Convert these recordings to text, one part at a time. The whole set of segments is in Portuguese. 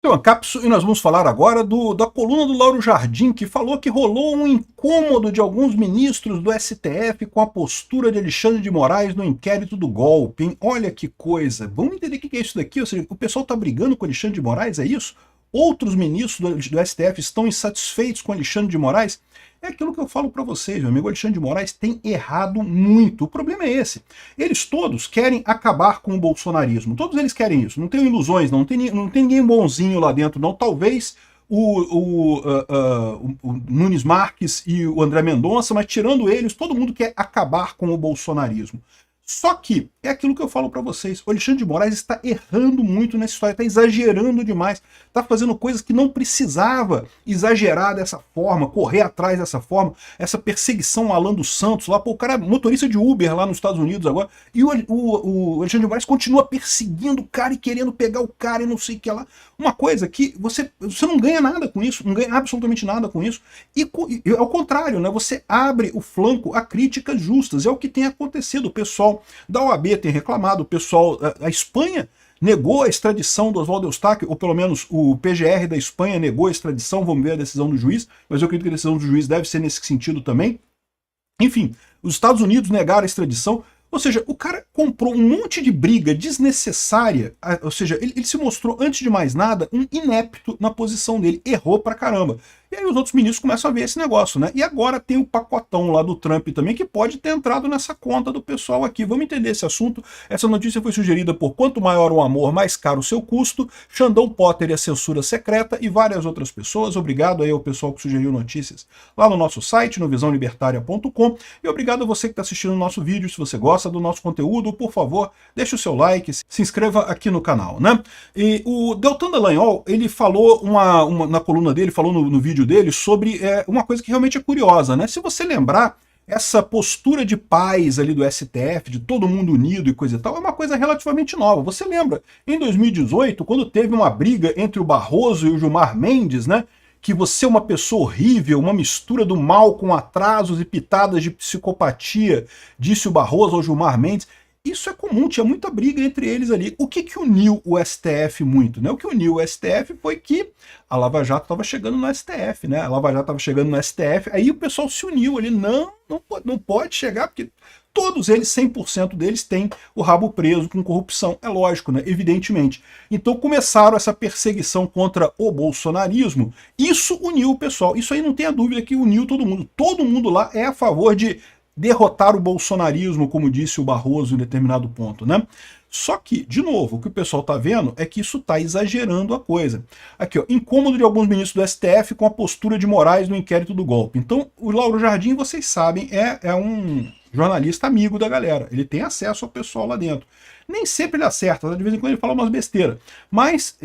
Então, Capsu, e nós vamos falar agora da coluna do Lauro Jardim, que falou que rolou um incômodo de alguns ministros do STF com a postura de Alexandre de Moraes no inquérito do golpe, hein? Olha que coisa. Vamos entender o que é isso daqui? Ou seja, o pessoal está brigando com Alexandre de Moraes, é isso? Outros ministros do STF estão insatisfeitos com Alexandre de Moraes? É aquilo que eu falo para vocês, meu amigo Alexandre de Moraes tem errado muito. O problema é esse. Eles todos querem acabar com o bolsonarismo. Todos eles querem isso. Não tenho ilusões, não tem ninguém bonzinho lá dentro, não. Talvez o Nunes Marques e o André Mendonça, mas tirando eles, todo mundo quer acabar com o bolsonarismo. Só que, é aquilo que eu falo para vocês, o Alexandre de Moraes está errando muito nessa história, está exagerando demais, está fazendo coisas que não precisava exagerar dessa forma, correr atrás dessa forma, essa perseguição ao Alan dos Santos lá, pô, o cara é motorista de Uber lá nos Estados Unidos agora, e o Alexandre de Moraes continua perseguindo o cara e querendo pegar o cara e não sei o que lá. Uma coisa que você não ganha nada com isso, não ganha absolutamente nada com isso, e ao contrário, né, você abre o flanco a críticas justas, é o que tem acontecido. O pessoal da OAB tem reclamado, o pessoal, a Espanha negou a extradição do Oswaldo Eustáquio, ou pelo menos o PGR da Espanha negou a extradição, vamos ver a decisão do juiz, mas eu acredito que a decisão do juiz deve ser nesse sentido também. Enfim, os Estados Unidos negaram a extradição. Ou seja, o cara comprou um monte de briga desnecessária, ou seja, ele se mostrou, antes de mais nada, um inepto na posição dele, errou pra caramba. E aí os outros ministros começam a ver esse negócio, né? E agora tem o pacotão lá do Trump também, que pode ter entrado nessa conta do pessoal aqui. Vamos entender esse assunto. Essa notícia foi sugerida por Quanto Maior o Amor, Mais Caro o Seu Custo, Xandão Potter e a Censura Secreta e várias outras pessoas. Obrigado aí ao pessoal que sugeriu notícias lá no nosso site, no visãolibertaria.com, e obrigado a você que está assistindo o nosso vídeo. Se você gosta do nosso conteúdo, por favor, deixe o seu like, se inscreva aqui no canal, né? E o Deltan Dallagnol, ele falou na coluna dele, falou no vídeo dele sobre uma coisa que realmente é curiosa, né? Se você lembrar, essa postura de paz ali do STF, de todo mundo unido e coisa e tal, é uma coisa relativamente nova. Você lembra, em 2018, quando teve uma briga entre o Barroso e o Gilmar Mendes, né? Que você é uma pessoa horrível, uma mistura do mal com atrasos e pitadas de psicopatia, disse o Barroso ao Gilmar Mendes. Isso é comum, tinha muita briga entre eles ali. O que uniu o STF muito, né? O que uniu o STF foi que a Lava Jato estava chegando no STF, né? A Lava Jato estava chegando no STF, aí o pessoal se uniu ali, não pode chegar, porque todos eles, 100% deles, têm o rabo preso com corrupção. É lógico, né? Evidentemente. Então começaram essa perseguição contra o bolsonarismo. Isso uniu o pessoal. Isso aí não tenha dúvida que uniu todo mundo. Todo mundo lá é a favor de derrotar o bolsonarismo, como disse o Barroso em determinado ponto, né? Só que, de novo, o que o pessoal está vendo é que isso está exagerando a coisa. Aqui, ó, incômodo de alguns ministros do STF com a postura de Moraes no inquérito do golpe. Então, o Lauro Jardim, vocês sabem, é um jornalista amigo da galera. Ele tem acesso ao pessoal lá dentro. Nem sempre ele acerta, de vez em quando ele fala umas besteiras. Mas,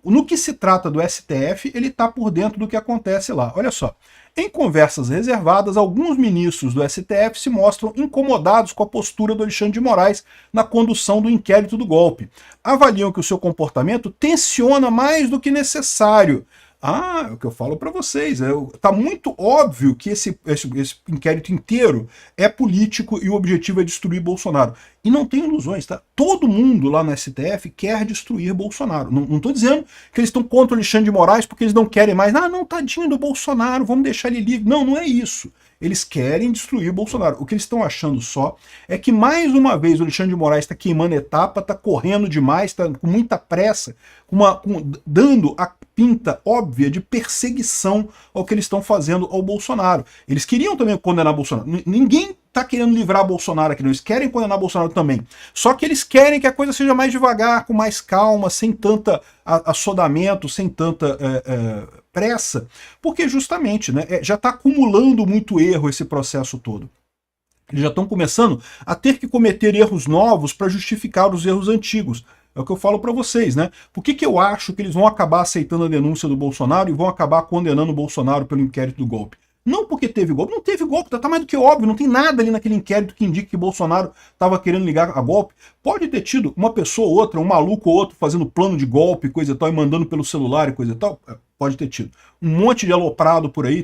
no que se trata do STF, ele está por dentro do que acontece lá. Olha só. Em conversas reservadas, alguns ministros do STF se mostram incomodados com a postura do Alexandre de Moraes na condução do inquérito do golpe. Avaliam que o seu comportamento tensiona mais do que necessário. É o que eu falo para vocês. Tá muito óbvio que esse inquérito inteiro é político e o objetivo é destruir Bolsonaro. E não tem ilusões, tá? Todo mundo lá no STF quer destruir Bolsonaro. Não estou dizendo que eles estão contra o Alexandre de Moraes porque eles não querem mais. Não, tadinho do Bolsonaro, vamos deixar ele livre. Não é isso. Eles querem destruir Bolsonaro. O que eles estão achando só é que, mais uma vez, o Alexandre de Moraes está queimando etapa, está correndo demais, está com muita pressa, dando a pinta óbvia de perseguição ao que eles estão fazendo ao Bolsonaro. Eles queriam também condenar Bolsonaro. Ninguém está querendo livrar Bolsonaro aqui, não. Eles querem condenar Bolsonaro também. Só que eles querem que a coisa seja mais devagar, com mais calma, sem tanta assodamento, sem tanta pressa, porque justamente, né, já está acumulando muito erro esse processo todo. Eles já estão começando a ter que cometer erros novos para justificar os erros antigos. É o que eu falo para vocês, né? Por que eu acho que eles vão acabar aceitando a denúncia do Bolsonaro e vão acabar condenando o Bolsonaro pelo inquérito do golpe? Não porque teve golpe, não teve golpe, tá mais do que óbvio, não tem nada ali naquele inquérito que indique que Bolsonaro estava querendo ligar a golpe. Pode ter tido uma pessoa ou outra, um maluco ou outro fazendo plano de golpe, coisa e tal, e mandando pelo celular e coisa e tal. Pode ter tido. Um monte de aloprado por aí,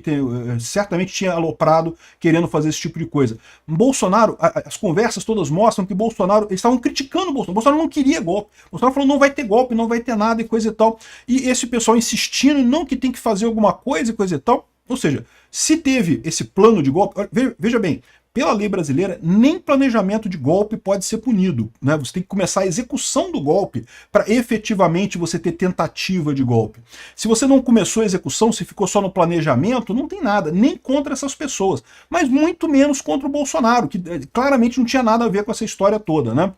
certamente tinha aloprado querendo fazer esse tipo de coisa. Bolsonaro, as conversas todas mostram que Bolsonaro, eles estavam criticando o Bolsonaro. Bolsonaro não queria golpe. Bolsonaro falou, não vai ter golpe, não vai ter nada e coisa e tal. E esse pessoal insistindo, não, que tem que fazer alguma coisa e coisa e tal. Ou seja, se teve esse plano de golpe, veja bem, pela lei brasileira, nem planejamento de golpe pode ser punido, né? Você tem que começar a execução do golpe para efetivamente você ter tentativa de golpe. Se você não começou a execução, se ficou só no planejamento, não tem nada, nem contra essas pessoas, mas muito menos contra o Bolsonaro, que claramente não tinha nada a ver com essa história toda, né?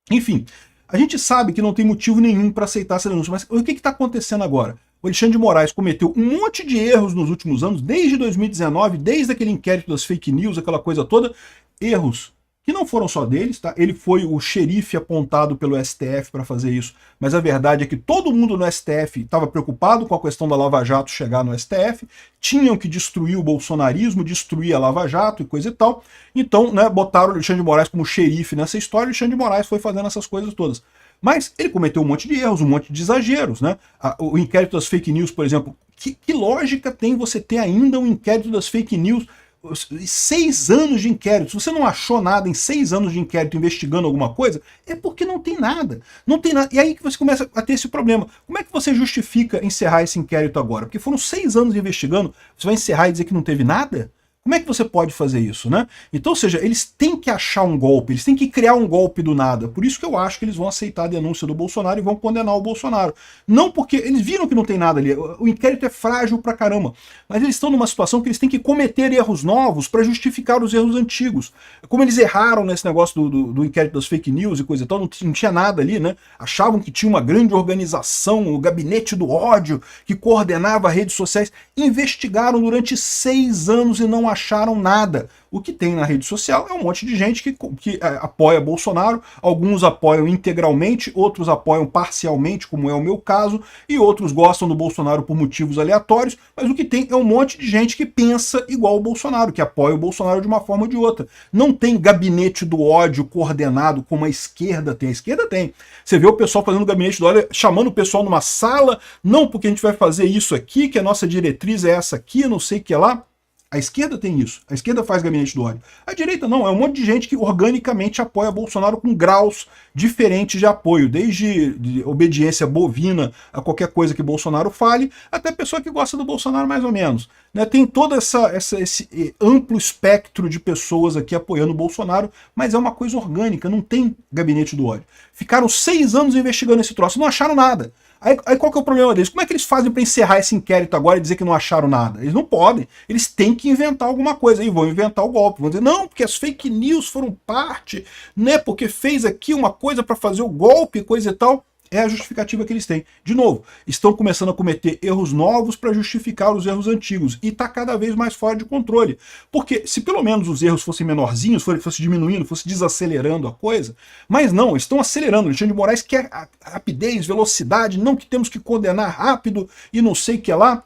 Enfim, a gente sabe que não tem motivo nenhum para aceitar essa denúncia, mas o que está acontecendo agora? O Alexandre de Moraes cometeu um monte de erros nos últimos anos, desde 2019, desde aquele inquérito das fake news, aquela coisa toda, erros que não foram só deles, tá? Ele foi o xerife apontado pelo STF para fazer isso, mas a verdade é que todo mundo no STF estava preocupado com a questão da Lava Jato chegar no STF, tinham que destruir o bolsonarismo, destruir a Lava Jato e coisa e tal, então, né, botaram o Alexandre de Moraes como xerife nessa história, e o Alexandre de Moraes foi fazendo essas coisas todas. Mas ele cometeu um monte de erros, um monte de exageros, né? O inquérito das fake news, por exemplo, que lógica tem você ter ainda um inquérito das fake news? 6 anos de inquérito. Se você não achou nada em 6 anos de inquérito investigando alguma coisa, é porque não tem nada. Não tem nada. E aí que você começa a ter esse problema. Como é que você justifica encerrar esse inquérito agora? Porque foram 6 anos investigando, você vai encerrar e dizer que não teve nada? Como é que você pode fazer isso, né? Então, ou seja, eles têm que achar um golpe, eles têm que criar um golpe do nada. Por isso que eu acho que eles vão aceitar a denúncia do Bolsonaro e vão condenar o Bolsonaro. Não porque eles viram que não tem nada ali, o inquérito é frágil pra caramba, mas eles estão numa situação que eles têm que cometer erros novos para justificar os erros antigos. Como eles erraram nesse negócio do inquérito das fake news e coisa e tal, não tinha nada ali, né? Achavam que tinha uma grande organização, o gabinete do ódio, que coordenava redes sociais. Investigaram durante 6 anos e não acharam nada. O que tem na rede social é um monte de gente que apoia Bolsonaro, alguns apoiam integralmente, outros apoiam parcialmente, como é o meu caso, e outros gostam do Bolsonaro por motivos aleatórios, mas o que tem é um monte de gente que pensa igual o Bolsonaro, que apoia o Bolsonaro de uma forma ou de outra. Não tem gabinete do ódio coordenado como a esquerda tem. A esquerda tem. Você vê o pessoal fazendo gabinete do ódio, chamando o pessoal numa sala, não, porque a gente vai fazer isso aqui, que a nossa diretriz é essa aqui, não sei o que lá. A esquerda tem isso. A esquerda faz gabinete do ódio. A direita não. É um monte de gente que organicamente apoia Bolsonaro com graus diferentes de apoio. Desde obediência bovina a qualquer coisa que Bolsonaro fale, até pessoa que gosta do Bolsonaro mais ou menos. Né? Tem todo esse amplo espectro de pessoas aqui apoiando o Bolsonaro, mas é uma coisa orgânica. Não tem gabinete do ódio. Ficaram 6 anos investigando esse troço. Não acharam nada. Aí qual que é o problema deles? Como é que eles fazem para encerrar esse inquérito agora e dizer que não acharam nada? Eles não podem. Eles têm que inventar alguma coisa. E vão inventar o golpe. Vão dizer, não, porque as fake news foram parte, né? Porque fez aqui uma coisa para fazer o golpe, coisa e tal. É a justificativa que eles têm. De novo, estão começando a cometer erros novos para justificar os erros antigos. E está cada vez mais fora de controle. Porque se pelo menos os erros fossem menorzinhos, fosse diminuindo, fosse desacelerando a coisa, mas não, estão acelerando. O Alexandre de Moraes quer rapidez, velocidade, não que temos que condenar rápido e não sei o que lá.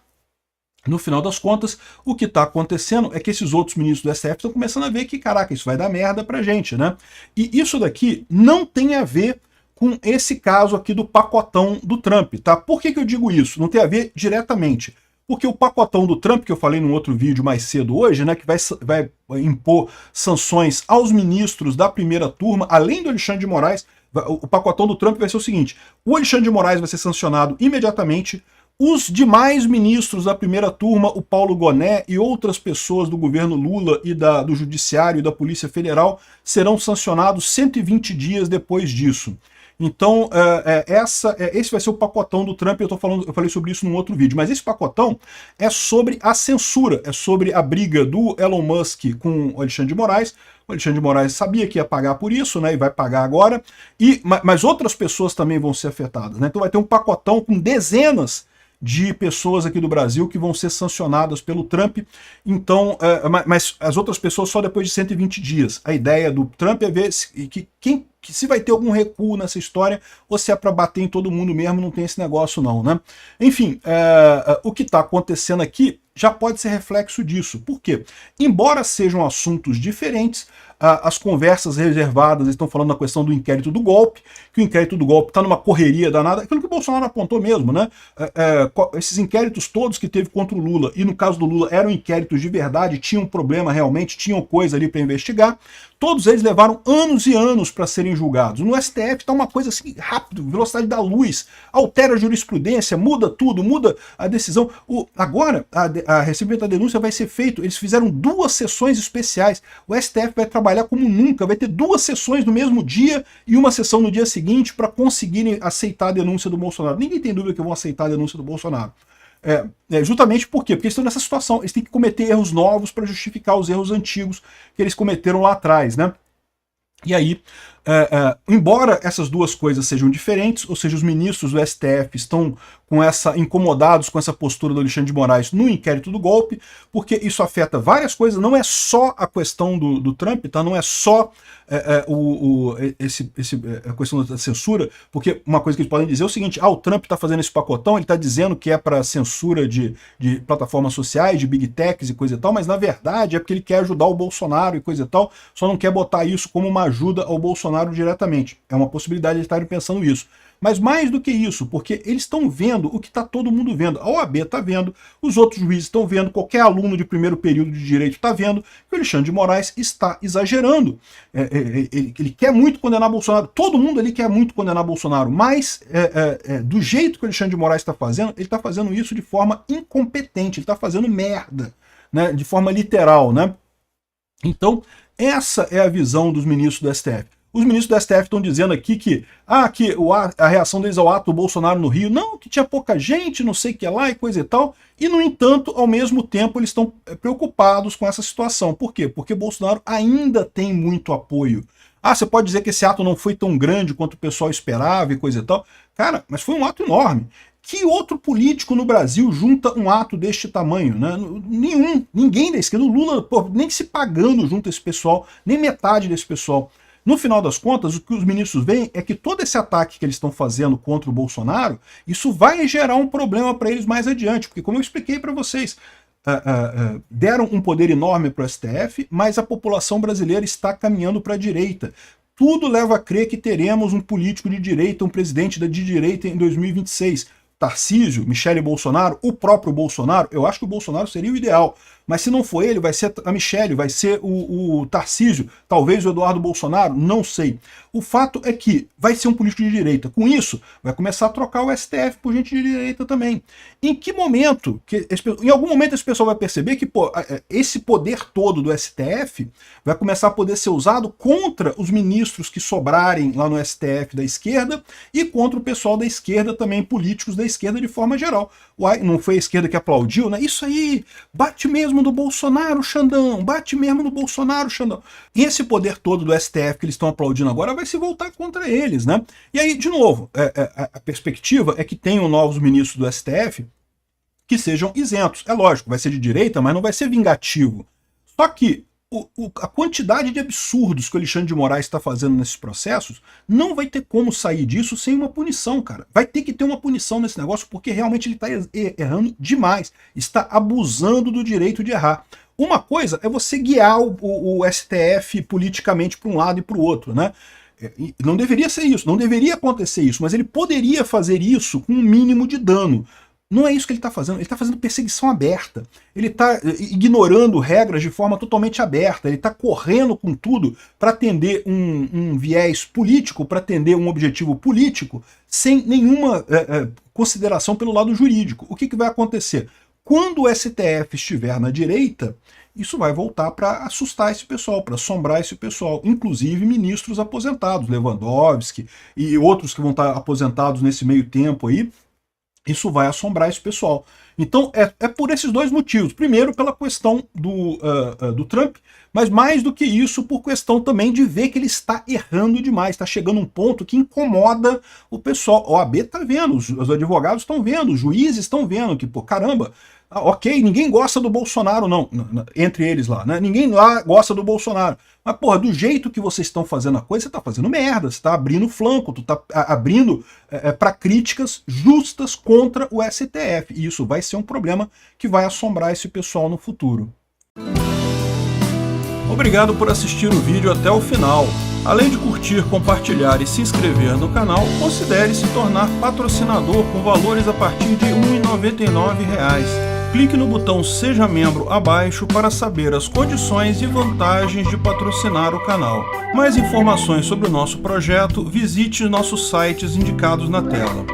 No final das contas, o que está acontecendo é que esses outros ministros do STF estão começando a ver que, caraca, isso vai dar merda pra gente, né? E isso daqui não tem a ver com esse caso aqui do pacotão do Trump, tá? Por que eu digo isso? Não tem a ver diretamente. Porque o pacotão do Trump, que eu falei num outro vídeo mais cedo hoje, né, que vai impor sanções aos ministros da primeira turma, além do Alexandre de Moraes, o pacotão do Trump vai ser o seguinte: o Alexandre de Moraes vai ser sancionado imediatamente, os demais ministros da primeira turma, o Paulo Gonet e outras pessoas do governo Lula e do Judiciário e da Polícia Federal serão sancionados 120 dias depois disso. Então, esse vai ser o pacotão do Trump, eu falei sobre isso num outro vídeo, mas esse pacotão é sobre a censura, é sobre a briga do Elon Musk com o Alexandre de Moraes. O Alexandre de Moraes sabia que ia pagar por isso, né, e vai pagar agora, mas outras pessoas também vão ser afetadas, né? Então vai ter um pacotão com dezenas de pessoas aqui do Brasil que vão ser sancionadas pelo Trump, então, mas as outras pessoas só depois de 120 dias. A ideia do Trump é ver que quem que se vai ter algum recuo nessa história, ou se é para bater em todo mundo mesmo, não tem esse negócio não, né? Enfim, o que está acontecendo aqui já pode ser reflexo disso. Por quê? Embora sejam assuntos diferentes, as conversas reservadas estão falando da questão do inquérito do golpe, que o inquérito do golpe está numa correria danada, aquilo que o Bolsonaro apontou mesmo, né? Esses inquéritos todos que teve contra o Lula, e no caso do Lula eram inquéritos de verdade, tinham problema realmente, tinham coisa ali para investigar, todos eles levaram anos e anos para serem julgados. No STF está uma coisa assim, rápido, velocidade da luz, altera a jurisprudência, muda tudo, muda a decisão. Agora, a recebimento da denúncia vai ser feito, eles fizeram 2 sessões especiais, o STF vai trabalhar como nunca, vai ter 2 sessões no mesmo dia e uma sessão no dia seguinte para conseguirem aceitar a denúncia do Bolsonaro. Ninguém tem dúvida que vão aceitar a denúncia do Bolsonaro. Justamente por quê? Porque eles estão nessa situação, eles têm que cometer erros novos para justificar os erros antigos que eles cometeram lá atrás, né? E aí, embora essas duas coisas sejam diferentes, ou seja, os ministros do STF estão incomodados com essa postura do Alexandre de Moraes no inquérito do golpe, porque isso afeta várias coisas, não é só a questão do Trump, tá? Não é só a questão da censura, porque uma coisa que eles podem dizer é o seguinte: o Trump está fazendo esse pacotão, ele está dizendo que é para censura de plataformas sociais, de big techs e coisa e tal, mas na verdade é porque ele quer ajudar o Bolsonaro e coisa e tal, só não quer botar isso como uma ajuda ao Bolsonaro diretamente. É uma possibilidade de estarem pensando isso. Mas mais do que isso, porque eles estão vendo o que está todo mundo vendo. A OAB está vendo, os outros juízes estão vendo, qualquer aluno de primeiro período de direito está vendo que o Alexandre de Moraes está exagerando. Ele quer muito condenar Bolsonaro, todo mundo ali quer muito condenar Bolsonaro, mas do jeito que o Alexandre de Moraes está fazendo, ele está fazendo isso de forma incompetente, ele está fazendo merda, né, de forma literal, né? Então, essa é a visão dos ministros do STF. Os ministros do STF estão dizendo aqui que a reação deles ao ato do Bolsonaro no Rio, não, que tinha pouca gente, não sei o que lá e coisa e tal, e no entanto, ao mesmo tempo, eles estão preocupados com essa situação. Por quê? Porque Bolsonaro ainda tem muito apoio. Você pode dizer que esse ato não foi tão grande quanto o pessoal esperava e coisa e tal. Cara, mas foi um ato enorme. Que outro político no Brasil junta um ato deste tamanho, né? Ninguém da esquerda, o Lula, nem se pagando junto a esse pessoal, nem metade desse pessoal. No final das contas, o que os ministros veem é que todo esse ataque que eles estão fazendo contra o Bolsonaro, isso vai gerar um problema para eles mais adiante, porque como eu expliquei para vocês, deram um poder enorme para o STF, mas a população brasileira está caminhando para a direita. Tudo leva a crer que teremos um político de direita, um presidente de direita em 2026. Tarcísio, Michele Bolsonaro, o próprio Bolsonaro, eu acho que o Bolsonaro seria o ideal. Mas se não for ele, vai ser a Michele, vai ser o Tarcísio, talvez o Eduardo Bolsonaro, não sei. O fato é que vai ser um político de direita. Com isso, vai começar a trocar o STF por gente de direita também. Em que momento, em algum momento esse pessoal vai perceber que esse poder todo do STF vai começar a poder ser usado contra os ministros que sobrarem lá no STF da esquerda e contra o pessoal da esquerda também, políticos da esquerda de forma geral. Não foi a esquerda que aplaudiu, né? Isso aí, bate mesmo do Bolsonaro, Xandão, bate mesmo no Bolsonaro, Xandão. E esse poder todo do STF que eles estão aplaudindo agora vai se voltar contra eles, né? E aí, de novo, a perspectiva é que tenham novos ministros do STF que sejam isentos. É lógico, vai ser de direita, mas não vai ser vingativo. Só que a quantidade de absurdos que o Alexandre de Moraes está fazendo nesses processos, não vai ter como sair disso sem uma punição, cara. Vai ter que ter uma punição nesse negócio, porque realmente ele está errando demais. Está abusando do direito de errar. Uma coisa é você guiar o STF politicamente para um lado e para o outro, né? Não deveria ser isso, não deveria acontecer isso, mas ele poderia fazer isso com um mínimo de dano. Não é isso que ele está fazendo, ele está fazendo perseguição aberta, ele está ignorando regras de forma totalmente aberta, ele está correndo com tudo para atender um viés político, para atender um objetivo político, sem nenhuma consideração pelo lado jurídico. O que vai acontecer? Quando o STF estiver na direita, isso vai voltar para assustar esse pessoal, para assombrar esse pessoal, inclusive ministros aposentados, Lewandowski e outros que vão estar aposentados nesse meio tempo aí. Isso vai assombrar esse pessoal. Então é por esses dois motivos. Primeiro, pela questão do Trump, mas mais do que isso, por questão também de ver que ele está errando demais. Está chegando um ponto que incomoda o pessoal. A OAB está vendo, os advogados estão vendo, os juízes estão vendo que, caramba, Ok, ninguém gosta do Bolsonaro, não, entre eles lá, né? Ninguém lá gosta do Bolsonaro. Mas, porra, do jeito que vocês estão fazendo a coisa, você tá fazendo merda, você tá abrindo flanco, tu tá abrindo para críticas justas contra o STF. E isso vai ser um problema que vai assombrar esse pessoal no futuro. Obrigado por assistir o vídeo até o final. Além de curtir, compartilhar e se inscrever no canal, considere se tornar patrocinador com valores a partir de R$ 1,99. Clique no botão Seja Membro abaixo para saber as condições e vantagens de patrocinar o canal. Mais informações sobre o nosso projeto, visite nossos sites indicados na tela.